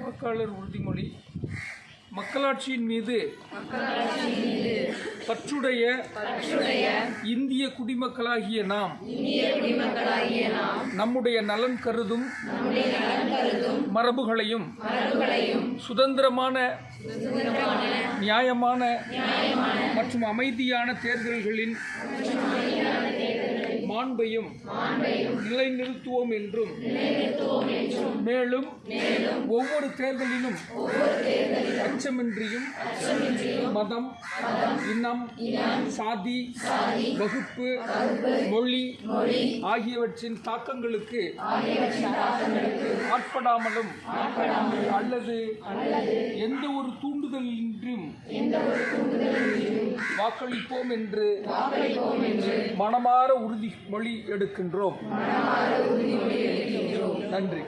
வாக்காளர் உறுதிமொழி. மக்களாட்சியின் மீது பற்றுடைய இந்திய குடிமக்களாகிய நாம் நம்முடைய நலன் கருதும் மரபுகளையும் சுதந்திரமான, நியாயமான மற்றும் அமைதியான தேர்தல்களின் மாண்பையும் நிலைநிறுத்துவோம் என்றும், மேலும் ஒவ்வொரு தேர்தலிலும் அச்சமின்றியும் மதம், இனம், சாதி, வகுப்பு, மொழி ஆகியவற்றின் தாக்கங்களுக்கு ஆட்படாமலும் அல்லது எந்த ஒரு தூண்டுதலின்றும் வாக்களிப்போம் என்று மனமாற உறுதிமொழி எடுக்கின்றோம். நன்றி.